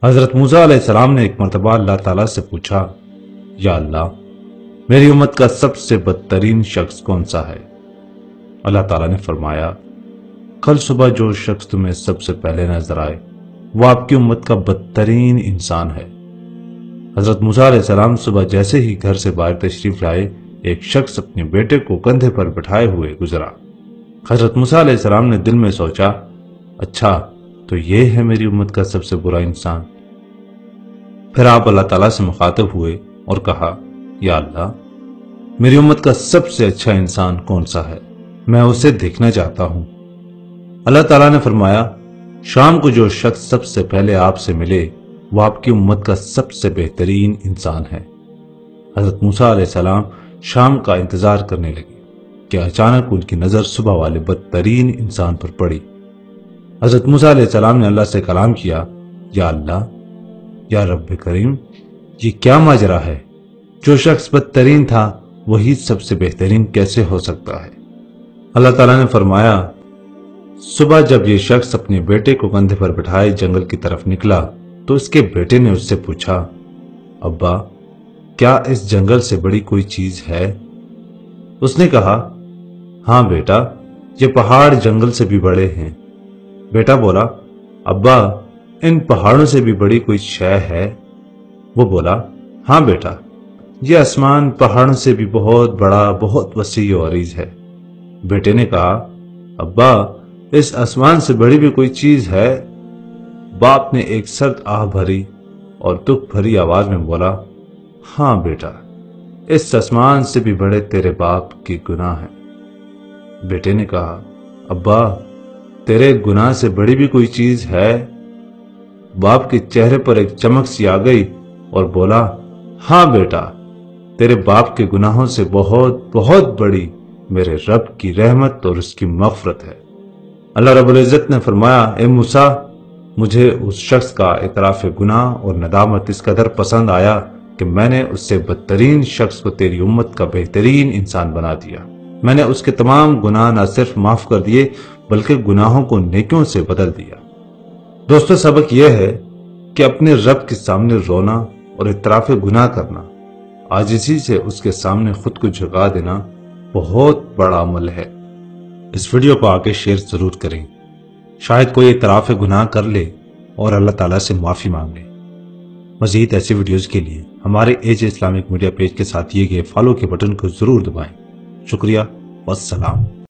حضرت موسیٰ علیہ السلام نے ایک مرتبہ اللہ تعالیٰ سے پوچھا، یا اللہ، میری امت کا سب سے بدترین شخص کون سا ہے؟ اللہ تعالیٰ نے فرمایا، کل صبح جو شخص تمہیں سب سے پہلے نظر آئے وہ آپ کی امت کا بدترین انسان ہے۔ حضرت موسیٰ علیہ السلام صبح جیسے ہی گھر سے باہر تشریف لائے، ایک شخص اپنے بیٹے کو کندھے پر بٹھائے ہوئے گزرا۔ حضرت موسیٰ علیہ السلام نے دل میں سوچا، اچھا تو یہ ہے میری امت کا سب سے برا انسان۔ پھر آپ اللہ تعالیٰ سے مخاطب ہوئے اور کہا، یا اللہ، میری امت کا سب سے اچھا انسان کون سا ہے؟ میں اسے دیکھنا چاہتا ہوں۔ اللہ تعالیٰ نے فرمایا، شام کو جو شخص سب سے پہلے آپ سے ملے وہ آپ کی امت کا سب سے بہترین انسان ہے۔ حضرت موسیٰ علیہ السلام شام کا انتظار کرنے لگے کہ اچانک ان کی نظر صبح والے بدترین انسان پر پڑی۔ حضرت موسیٰ علیہ السلام نے اللہ سے کلام کیا، یا اللہ، یا رب کریم، یہ کیا ماجرا ہے؟ جو شخص بدترین تھا وہی سب سے بہترین کیسے ہو سکتا ہے؟ اللہ تعالیٰ نے فرمایا، صبح جب یہ شخص اپنے بیٹے کو کندھے پر بٹھائے جنگل کی طرف نکلا تو اس کے بیٹے نے اس سے پوچھا، ابا، کیا اس جنگل سے بڑی کوئی چیز ہے؟ اس نے کہا، ہاں بیٹا، یہ پہاڑ جنگل سے بھی بڑے ہیں۔ بیٹا بولا، ابا، ان پہاڑوں سے بھی بڑی کوئی شے ہے؟ وہ بولا، ہاں بیٹا، یہ آسمان پہاڑوں سے بھی بہت بڑا، بہت وسیع و عریض ہے۔ بیٹے نے کہا، ابا، اس آسمان سے بڑی بھی کوئی چیز ہے؟ باپ نے ایک سرد آہ بھری اور دکھ بھری آواز میں بولا، ہاں بیٹا، اس آسمان سے بھی بڑے تیرے باپ کے گناہ ہیں۔ بیٹے نے کہا، ابا، تیرے گناہ سے بڑی بھی کوئی چیز ہے؟ باپ کے چہرے پر ایک چمک سی آ گئی اور بولا، ہاں بیٹا، تیرے باپ کے گناہوں سے بہت بہت بڑی میرے رب کی رحمت اور اس کی مغفرت ہے۔ اللہ رب العزت نے فرمایا، اے موسیٰ، مجھے اس شخص کا اعتراف گناہ اور ندامت اس قدر پسند آیا کہ میں نے اس سے بدترین شخص کو تیری امت کا بہترین انسان بنا دیا۔ میں نے اس کے تمام گناہ نہ صرف معاف کر دیے بلکہ گناہوں کو نیکیوں سے بدل دیا۔ دوستو، سبق یہ ہے کہ اپنے رب کے سامنے رونا اور اعتراف گناہ کرنا، عاجزی سے اس کے سامنے خود کو جھکا دینا بہت بڑا عمل ہے۔ اس ویڈیو کو آگے شیئر ضرور کریں، شاید کوئی اعتراف گناہ کر لے اور اللہ تعالیٰ سے معافی مانگ لے۔ مزید ایسی ویڈیوز کے لیے ہمارے ایج اسلامک میڈیا پیج کے ساتھ دیے گئے فالو کے بٹن کو ضرور دبائیں۔ شکریہ، والسلام۔